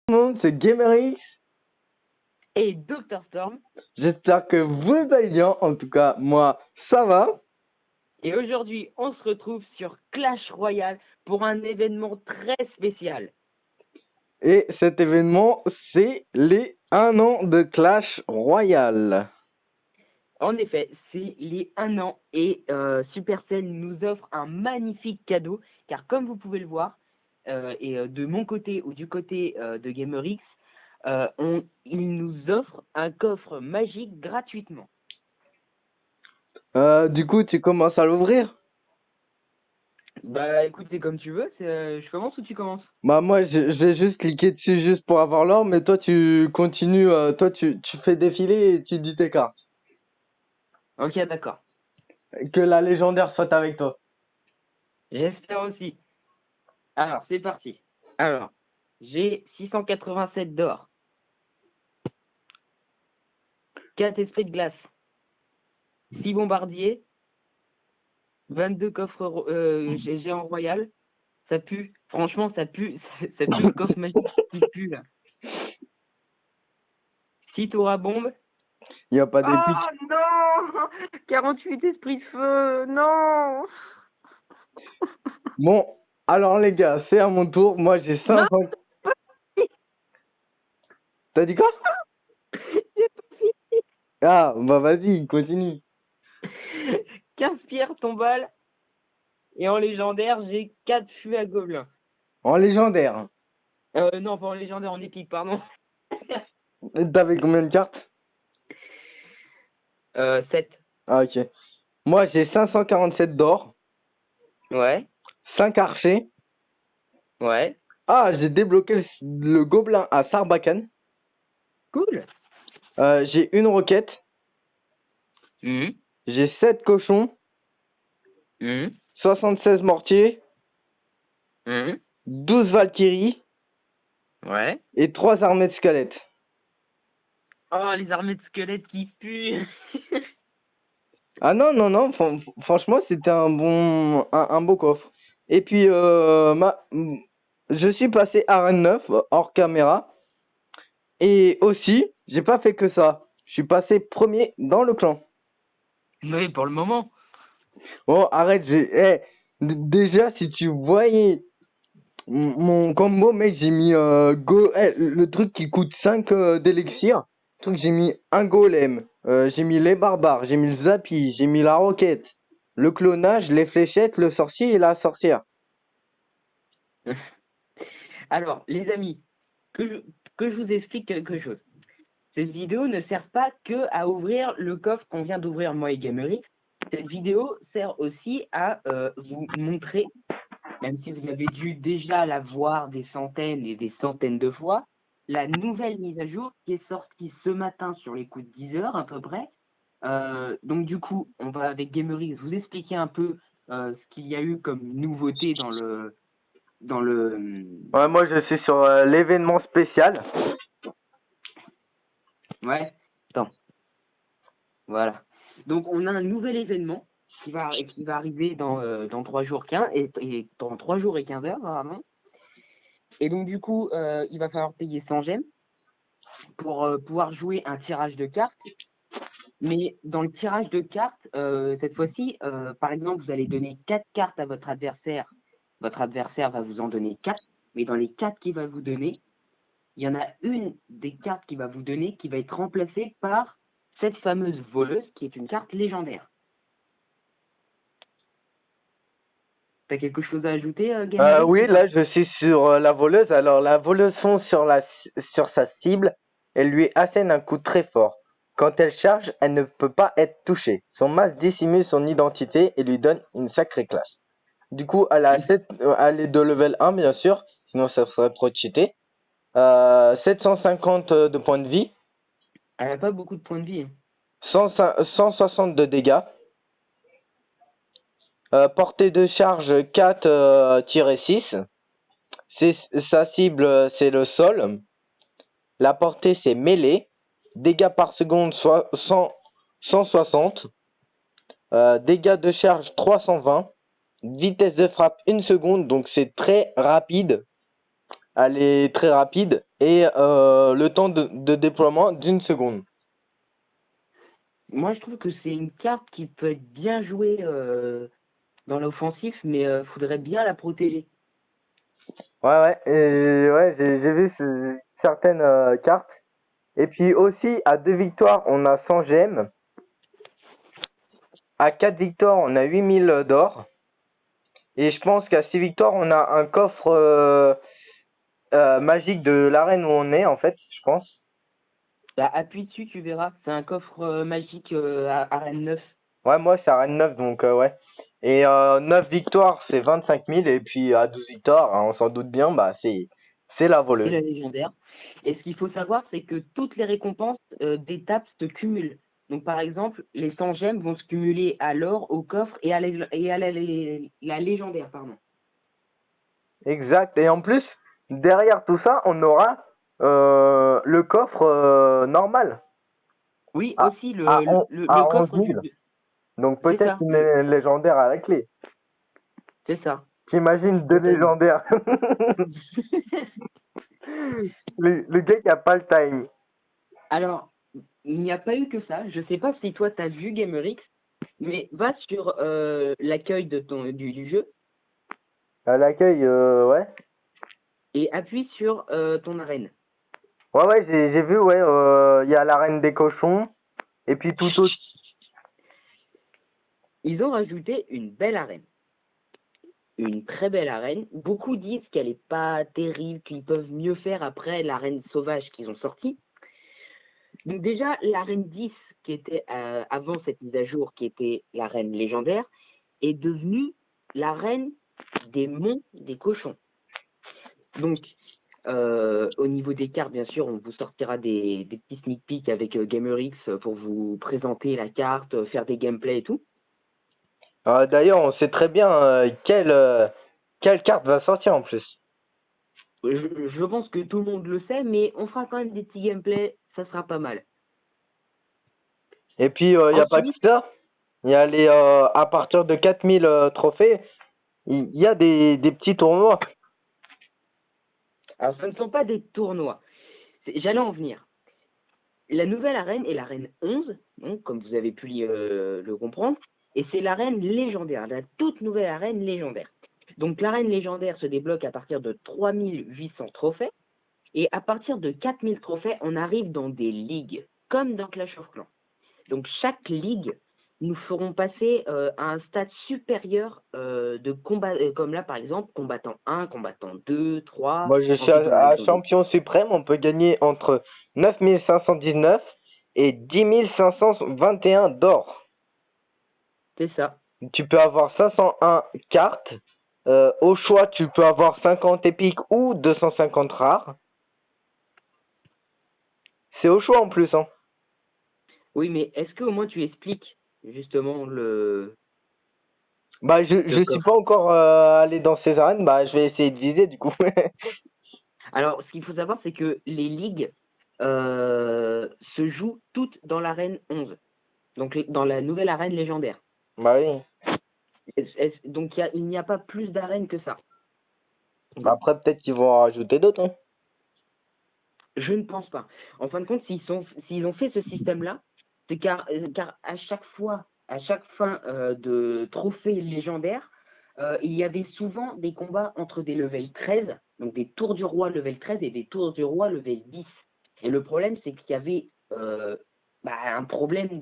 Tout le monde, c'est GamerX et Dr Storm. J'espère que vous allez bien. En tout cas, moi, ça va. Et aujourd'hui, on se retrouve sur Clash Royale pour un événement très spécial. Et cet événement, c'est les 1 an de Clash Royale. En effet, c'est les 1 an et Supercell nous offre un magnifique cadeau, car comme vous pouvez le voir, de mon côté ou du côté de GamerX, il nous offre un coffre magique gratuitement. Du coup, tu commences à l'ouvrir? Bah écoute, c'est comme tu veux, je commence ou tu commences? Bah moi, je vais juste cliquer dessus juste pour avoir l'or, mais toi, tu continues, toi, tu fais défiler et tu dis tes cartes. Ok, d'accord. Que la légendaire soit avec toi. J'espère aussi. Alors, c'est parti. Alors, j'ai 687 d'or, 4 esprits de glace, 6 bombardiers, 22 coffres géants royal. Ça pue. Franchement, ça pue. Ça pue le coffre magique qui pue là. 6 tours à bombe. Il n'y a pas d'épique. Ah non 48 esprits de feu. Non Bon, alors les gars, c'est à mon tour. Moi, j'ai Non 500... T'as dit quoi? J'ai pas fini. Ah, bah vas-y, continue. 15 pierres tombales. Et en légendaire, j'ai 4 fûts à gobelins. En légendaire. Non, pas en légendaire, en épique, pardon. T'avais combien de cartes? 7. Ah, ok. Moi, j'ai 547 d'or, Ouais, 5 archers. ouais. Ah, j'ai débloqué le gobelin à Sarbacane. Cool. J'ai une roquette. Mhm. J'ai 7 cochons, Mhm. 76 mortiers, Mhm. 12 valkyries Ouais. et 3 armées de squelettes. Oh, les armées de squelettes qui puent. Ah non, non, non, franchement, c'était un beau coffre. Et puis, je suis passé arène 9 hors caméra. Et aussi, j'ai pas fait que ça. Je suis passé premier dans le clan. Oui, pour le moment. Oh, arrête, déjà, si tu voyais mon combo, mec, j'ai mis le truc qui coûte 5 d'élixir. Le truc, j'ai mis un golem, j'ai mis les barbares, j'ai mis le zapi, j'ai mis la roquette, le clonage, les fléchettes, le sorcier et la sorcière. Alors, les amis, que je vous explique quelque chose. Cette vidéo ne sert pas que à ouvrir le coffre qu'on vient d'ouvrir moi et Gamery. Cette vidéo sert aussi à vous montrer, même si vous avez dû déjà la voir des centaines et des centaines de fois, la nouvelle mise à jour qui est sortie ce matin sur les coups de 10 heures à peu près. Donc du coup, on va avec Gamery vous expliquer un peu ce qu'il y a eu comme nouveauté dans le Ouais, moi, je suis sur l'événement spécial. ouais. Attends. Voilà. Donc on a un nouvel événement qui va arriver dans 3 jours 15 et dans 3 jours et 15 heures apparemment. Et donc du coup, il va falloir payer 100 gemmes pour pouvoir jouer un tirage de cartes. Mais dans le tirage de cartes, cette fois-ci, par exemple, vous allez donner 4 cartes à votre adversaire. Votre adversaire va vous en donner 4, mais dans les 4 qu'il va vous donner, il y en a une des cartes qu'il va vous donner qui va être remplacée par cette fameuse voleuse qui est une carte légendaire. T'as quelque chose à ajouter, Gamerix, Oui, ou pas? là, je suis sur la voleuse. Alors, la voleuse fonce sur sa cible et lui assène un coup très fort. Quand elle charge, elle ne peut pas être touchée. Son masque dissimule son identité et lui donne une sacrée classe. Du coup, elle est de level 1, bien sûr, sinon ça serait trop cheaté. 750 de points de vie, Elle n'a pas beaucoup de points de vie, hein. 160 de dégâts, portée de charge 4-6. Sa cible, c'est le sol. La portée, c'est mêlée. Dégâts par seconde, 160. Dégâts de charge, 320. Vitesse de frappe, 1 seconde. Donc, c'est très rapide. elle est très rapide et le temps de déploiement d'1 seconde. Moi, je trouve que c'est une carte qui peut être bien jouée dans l'offensif, mais faudrait bien la protéger. Ouais, et ouais, j'ai vu certaines cartes. Et puis aussi, à 2 victoires, on a 100 gemmes. À 4 victoires, on a 8000 d'or. Et je pense qu'à 6 victoires, on a un coffre magique de l'arène où on est, en fait, je pense. Bah, appuie dessus, tu verras. C'est un coffre magique à Arène 9. Ouais, moi, c'est arène 9, donc ouais. Et 9 victoires, c'est 25 000. Et puis à 12 victoires, hein, on s'en doute bien, bah c'est la C'est voleuse. la légendaire. Et ce qu'il faut savoir, c'est que toutes les récompenses d'étapes se cumulent. Donc, par exemple, les 100 gemmes vont se cumuler à l'or, au coffre et à la légendaire, pardon. Exact. Et en plus, derrière tout ça, on aura le coffre normal Oui, à, aussi à le 11 coffre 000. Donc C'est peut-être ça, une légendaire à la clé. c'est ça. T'imagines deux Totalement. légendaires. Le gars qui a pas le time. Alors, il n'y a pas eu que ça. Je sais pas si toi t'as vu GamerX, mais va sur l'accueil du jeu À l'accueil, ouais. et appuie sur ton arène. Ouais, j'ai vu, ouais. Il y a l'arène des cochons. Et puis tout autre. Ils ont rajouté une belle arène. Une très belle arène. Beaucoup disent qu'elle est pas terrible, qu'ils peuvent mieux faire après l'arène sauvage qu'ils ont sortie. Donc déjà, l'arène 10, qui était avant cette mise à jour, qui était l'arène légendaire, est devenue l'arène des monts des cochons. Donc, au niveau des cartes, bien sûr, on vous sortira des petits sneak peeks avec GamerX pour vous présenter la carte, faire des gameplays et tout. D'ailleurs, on sait très bien quelle carte va sortir en plus. Je pense que tout le monde le sait, mais on fera quand même des petits gameplays, ça sera pas mal. Et puis, il n'y a pas que Ensuite, ça. Il y a à partir de 4000 trophées, il y a des petits tournois. alors ce ne sont pas des tournois, j'allais en venir. La nouvelle arène est l'arène 11, donc, comme vous avez pu le comprendre, et c'est l'arène légendaire, la toute nouvelle arène légendaire. Donc l'arène légendaire se débloque à partir de 3800 trophées, et à partir de 4000 trophées, on arrive dans des ligues, comme dans Clash of Clans. Donc chaque ligue nous feront passer à un stade supérieur de combat, comme là par exemple, combattant 1, combattant 2, 3, Moi, je suis ensuite on à arrive dans des... champion suprême. On peut gagner entre 9519 et 10521 d'or. C'est ça. Tu peux avoir 501 cartes. Au choix, tu peux avoir 50 épiques ou 250 rares. C'est au choix en plus, hein. Oui, mais est-ce qu'au moins tu expliques justement Bah, je le suis coffre? pas encore allé dans ces arènes. Bah, je vais essayer de viser du coup. Alors, ce qu'il faut savoir, c'est que les ligues se jouent toutes dans l'arène 11, donc dans la nouvelle arène légendaire. Bah oui. Donc il n'y a pas plus d'arènes que ça. Bah, après, peut-être qu'ils vont en rajouter d'autres, hein. Je ne pense pas. En fin de compte, s'ils ont fait ce système-là, c'est car à chaque fois, à chaque fin de trophée légendaire, il y avait souvent des combats entre des level 13, donc des tours du roi level 13 et des tours du roi level 10. Et le problème, c'est qu'il y avait un problème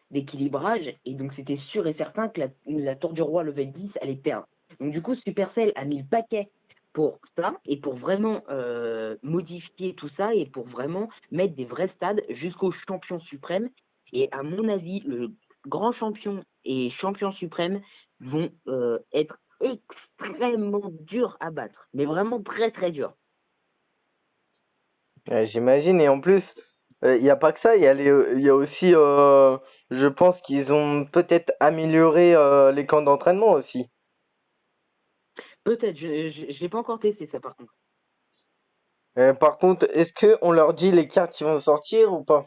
d'équilibrage, et donc c'était sûr et certain que la tour du roi level 10 allait perdre. Donc du coup, Supercell a mis le paquet pour ça et pour vraiment modifier tout ça et pour vraiment mettre des vrais stades jusqu'au champion suprême. Et à mon avis, le grand champion et champion suprême vont être extrêmement durs à battre, mais vraiment très très durs. J'imagine. Et en plus, il n'y a pas que ça. Il y a aussi, je pense qu'ils ont peut-être amélioré les camps d'entraînement aussi. Peut-être, je n'ai pas encore testé ça par contre. Par contre, est-ce que on leur dit les cartes qui vont sortir ou pas?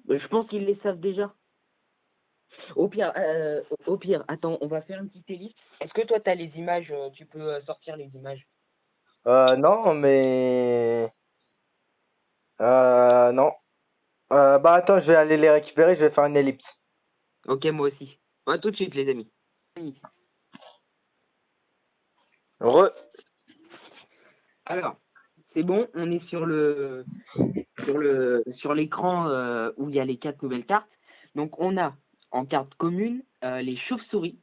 Je pense qu'ils les savent déjà. Au pire, attends, on va faire une petite liste. Est-ce que toi, tu as les images, tu peux sortir les images? Non, mais... non. Bah attends, je vais aller les récupérer, je vais faire une ellipse. Ok, moi aussi. À tout de suite, les amis. Re... Alors, c'est bon, on est sur l'écran où il y a les 4 nouvelles cartes. Donc, on a en carte commune les chauves-souris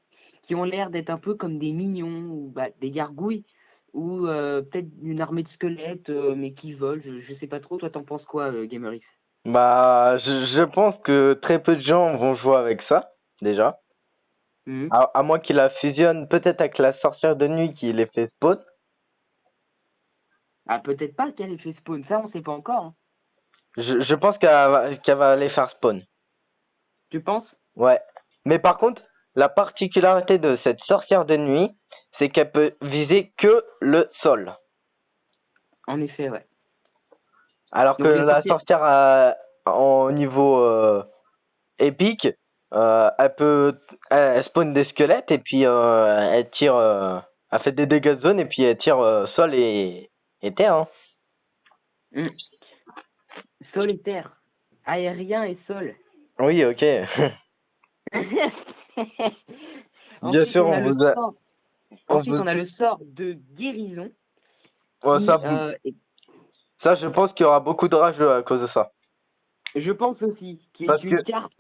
qui ont l'air d'être un peu comme des mignons ou des gargouilles ou peut-être une armée de squelettes mais qui volent. Je sais pas trop. Toi, t'en penses quoi, Gamerix? Bah, je pense que très peu de gens vont jouer avec ça, déjà. Mhm. À moins qu'il la fusionne peut-être avec la sorcière de nuit qui les fait spawn. Ah, peut-être pas qu'elle ait fait spawn. Ça, on sait pas encore, hein. Je pense qu'elle va les faire spawn. Tu penses? Ouais. Mais par contre, la particularité de cette sorcière de nuit, c'est qu'elle peut viser que le sol. En effet, ouais. Alors que Donc, les la sorcières... sorcière en niveau épique, elle spawn des squelettes et puis elle tire, elle fait des dégâts de zone et puis elle tire sol et terre. Hein. Hmm. Sol et terre. Aérien et sol. Oui, ok. Bien Ensuite, sûr, on a on le vous a, sort. on Ensuite, vous, on a le sort de guérison oh, qui, ça, je pense qu'il y aura beaucoup de rageux à cause de ça. je pense aussi, qui est Parce que, une carte.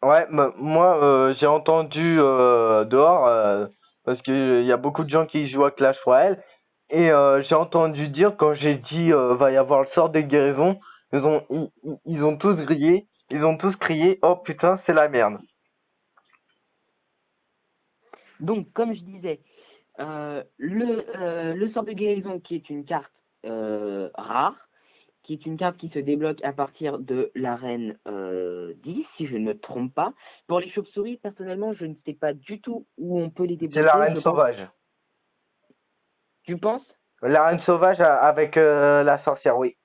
ouais, moi, j'ai entendu dehors, parce que il y a beaucoup de gens qui jouent à Clash Royale, et j'ai entendu dire quand j'ai dit va y avoir le sort de guérison, ils ont tous grillé, ils ont tous crié, oh putain, c'est la merde. Donc, comme je disais, le sort de guérison qui est une carte rare, qui est une carte qui se débloque à partir de l'arène 10, si je ne me trompe pas. Pour les chauves-souris, personnellement, je ne sais pas du tout où on peut les C'est la débloquer. reine Je pense. sauvage. Tu penses? La reine sauvage avec la sorcière, oui.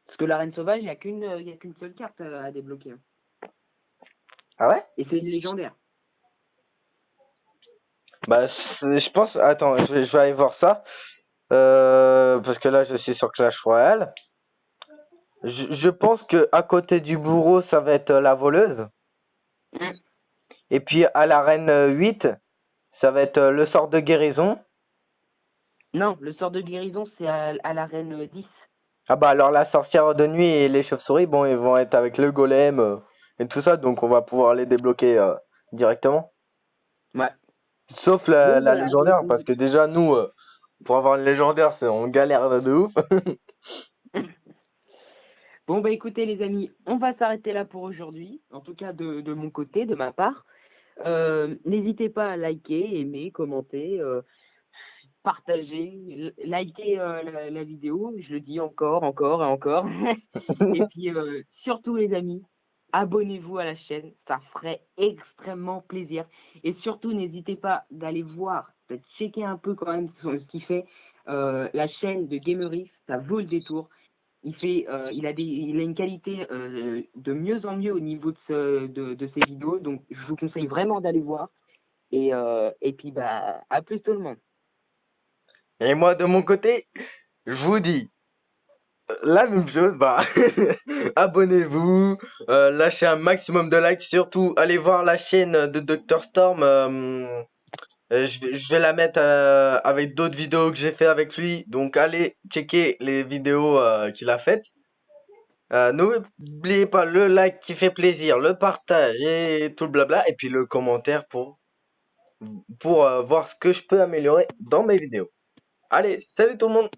Parce que l'arène sauvage, il y a qu'une seule carte à débloquer, hein. Ah ouais? Et c'est une légendaire. Bah, je pense, attends, je vais aller voir ça. Parce que là, je suis sur Clash Royale. Je pense que à côté du bourreau, ça va être la voleuse. Mm. Et puis à l'arène 8, ça va être le sort de guérison. Non, le sort de guérison, c'est à l'arène 10. Ah bah alors la sorcière de nuit et les chauves-souris, bon, ils vont être avec le golem et tout ça, donc on va pouvoir les débloquer directement. Ouais. Sauf Donc la voilà. légendaire, parce que déjà nous, pour avoir une légendaire, on galère de ouf. Bon, bah écoutez les amis, on va s'arrêter là pour aujourd'hui, en tout cas de mon côté, de ma part. N'hésitez pas à liker, aimer, commenter, partager, liker la vidéo, je le dis encore et encore. Et puis surtout les amis, abonnez-vous à la chaîne, ça ferait extrêmement plaisir. Et surtout n'hésitez pas d'aller voir, de checker un peu quand même ce qu'il fait. La chaîne de Gamerif, ça vaut le détour. Il a une qualité de mieux en mieux au niveau de ses vidéos, donc je vous conseille vraiment d'aller voir. Et puis bah à plus tout le monde. Et moi, de mon côté, je vous dis la même chose, bah, abonnez-vous, lâchez un maximum de likes, surtout allez voir la chaîne de Dr Storm, je vais la mettre avec d'autres vidéos que j'ai fait avec lui, donc allez checker les vidéos qu'il a faites. N'oubliez pas le like qui fait plaisir, le partage et tout le blabla, et puis le commentaire pour voir ce que je peux améliorer dans mes vidéos. Allez, salut tout le monde!